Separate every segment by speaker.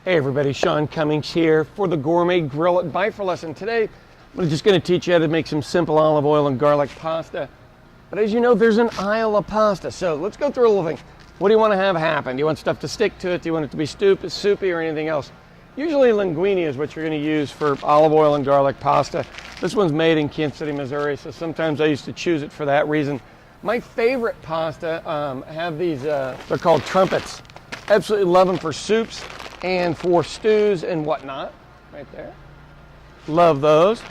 Speaker 1: Hey everybody, Sean Cummings here for the Gourmet Grill It Bite for lesson. Today, I'm just going to teach you how to make some simple olive oil and garlic pasta. But as you know, there's an aisle of pasta, so let's go through a little thing. What do you want to have happen? Do you want stuff to stick to it? Do you want it to be soupy or anything else? Usually linguini is what you're going to use for olive oil and garlic pasta. This one's made in Kansas City, Missouri, so sometimes I used to choose it for that reason. My favorite pasta have these, they're called trumpets. Absolutely love them for soups and for stews and whatnot, right there. Love those.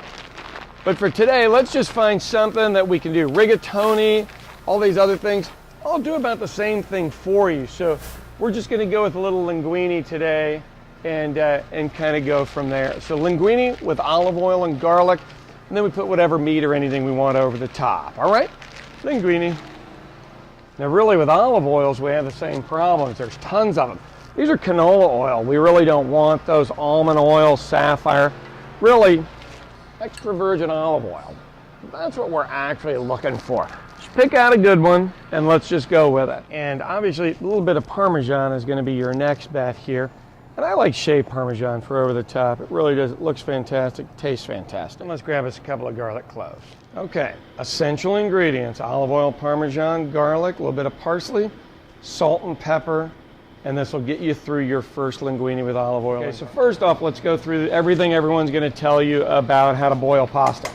Speaker 1: But for today, let's just find something that we can do. Rigatoni, all these other things, I'll do about the same thing for you. So we're just gonna go with a little linguini today and kind of go from there. So linguini with olive oil and garlic, and then we put whatever meat or anything we want over the top, all right? Linguini. Now really with olive oils, we have the same problems. There's tons of them. These are canola oil. We really don't want those. Almond oil, sapphire, really extra virgin olive oil. That's what we're actually looking for. Just pick out a good one and let's just go with it. And obviously a little bit of Parmesan is going to be your next bet here. And I like shaved Parmesan for over the top. It really does. It looks fantastic, tastes fantastic. And let's grab us a couple of garlic cloves. Okay, essential ingredients: olive oil, Parmesan, garlic, a little bit of parsley, salt and pepper. And this will get you through your first linguini with olive oil. Okay, so first off, let's go through everything everyone's going to tell you about how to boil pasta.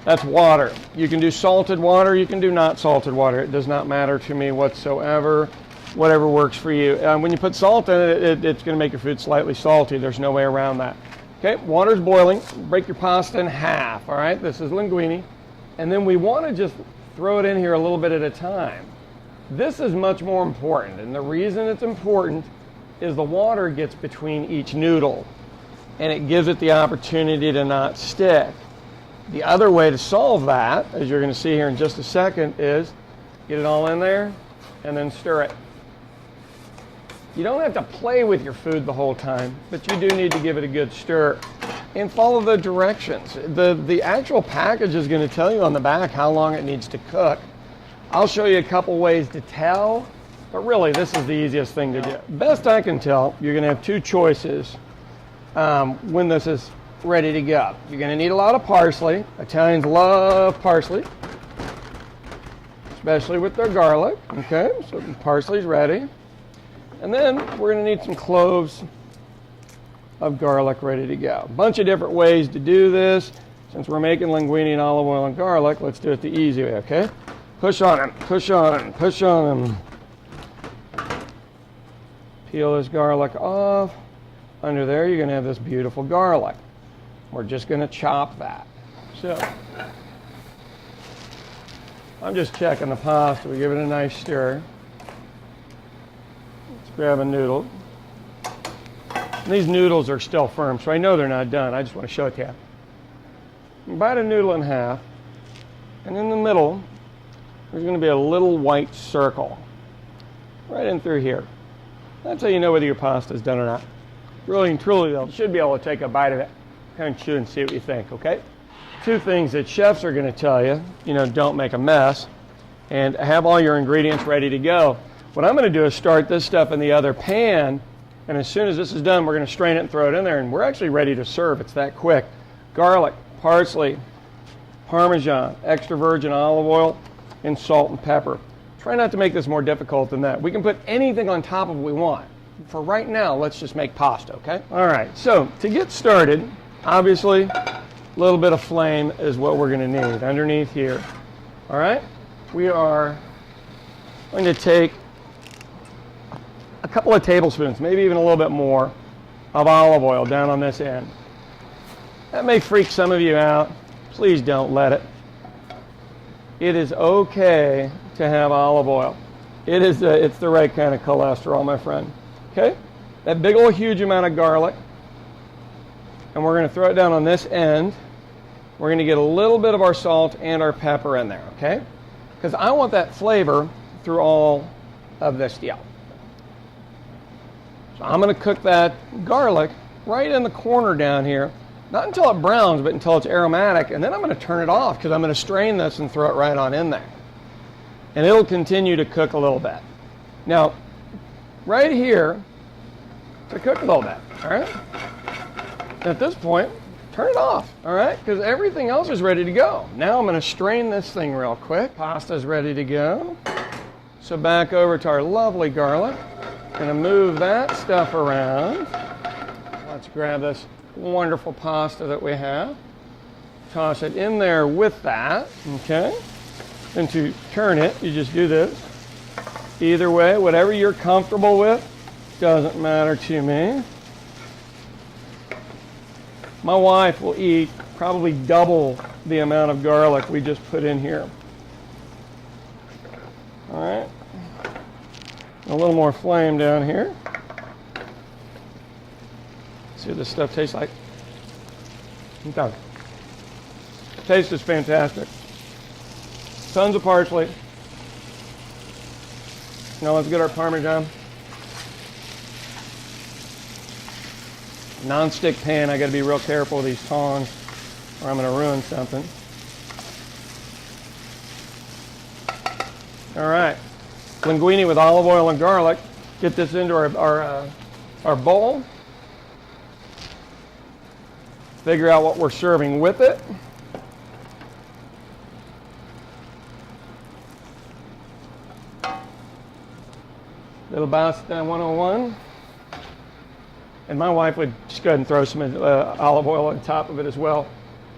Speaker 1: That's water. You can do salted water, you can do not salted water. It does not matter to me whatsoever, whatever works for you. When you put salt in it, it's going to make your food slightly salty. There's no way around that. Okay, water's boiling. Break your pasta in half, all right? This is linguini. And then we want to just throw it in here a little bit at a time. This is much more important, and the reason it's important is the water gets between each noodle, and it gives it the opportunity to not stick. The other way to solve that, as you're going to see here in just a second, is get it all in there and then stir it. You don't have to play with your food the whole time, but you do need to give it a good stir and follow the directions. The actual package is going to tell you on the back how long it needs to cook. I'll show you a couple ways to tell, but really this is the easiest thing to do. Best I can tell, you're going to have two choices when this is ready to go. You're going to need a lot of parsley. Italians love parsley, especially with their garlic. Okay, so parsley's ready. And then we're going to need some cloves of garlic ready to go. A bunch of different ways to do this. Since we're making linguini and olive oil and garlic, let's do it the easy way, okay? Push on him, push on him, push on him. Peel this garlic off. Under there, you're going to have this beautiful garlic. We're just going to chop that. So, I'm just checking the pasta. We give it a nice stir. Let's grab a noodle. And these noodles are still firm, so I know they're not done. I just want to show it to you. Bite a noodle in half, and in the middle, there's going to be a little white circle right in through here. That's how you know whether your pasta is done or not. Really and truly, though, you should be able to take a bite of it, kind of chew and see what you think, okay? Two things that chefs are going to tell you, don't make a mess, and have all your ingredients ready to go. What I'm going to do is start this stuff in the other pan, and as soon as this is done, we're going to strain it and throw it in there, and we're actually ready to serve. It's that quick. Garlic, parsley, Parmesan, extra virgin olive oil, and salt and pepper. Try not to make this more difficult than that. We can put anything on top of what we want. For right now, let's just make pasta, okay? All right, so to get started, obviously, a little bit of flame is what we're going to need underneath here. All right? We are going to take a couple of tablespoons, maybe even a little bit more, of olive oil down on this end. That may freak some of you out. Please don't let it. It is okay to have olive oil. It's the right kind of cholesterol, my friend. Okay? That big old huge amount of garlic. And we're going to throw it down on this end. We're going to get a little bit of our salt and our pepper in there, okay? Because I want that flavor through all of this deal. So I'm going to cook that garlic right in the corner down here. Not until it browns, but until it's aromatic, and then I'm going to turn it off because I'm going to strain this and throw it right on in there. And it'll continue to cook a little bit. Now, right here, to cook a little bit, all right? At this point, turn it off, all right? Because everything else is ready to go. Now I'm going to strain this thing real quick. Pasta's ready to go. So back over to our lovely garlic. Going to move that stuff around. Let's grab this wonderful pasta that we have. Toss it in there with that, okay? And to turn it, you just do this. Either way, whatever you're comfortable with, doesn't matter to me. My wife will eat probably double the amount of garlic we just put in here. All right. A little more flame down here. See what this stuff tastes like? Okay. Taste is fantastic. Tons of parsley. Now let's get our Parmesan. Non-stick pan, I gotta be real careful with these tongs or I'm gonna ruin something. All right, linguine with olive oil and garlic. Get this into our bowl. Figure out what we're serving with it. Little pasta 101. And my wife would just go ahead and throw some olive oil on top of it as well.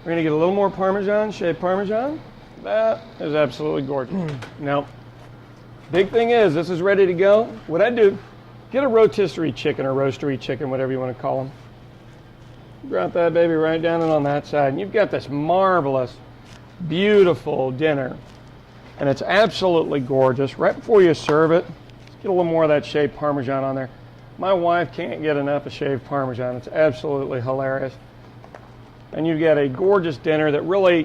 Speaker 1: We're gonna get a little more Parmesan, shaved Parmesan. That is absolutely gorgeous. Now, big thing is, this is ready to go. What I do, get a rotisserie chicken or roastery chicken, whatever you want to call them. Drop that baby right down on that side. And you've got this marvelous, beautiful dinner. And it's absolutely gorgeous. Right before you serve it, get a little more of that shaved Parmesan on there. My wife can't get enough of shaved Parmesan. It's absolutely hilarious. And you've got a gorgeous dinner that really,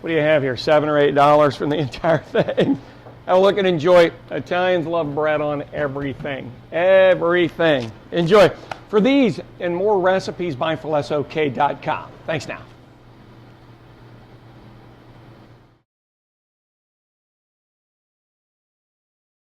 Speaker 1: what do you have here, $7 or $8 from the entire thing. Have a look and enjoy. Italians love bread on everything. Everything. Enjoy. For these and more recipes, mindfulsok.com. Thanks now.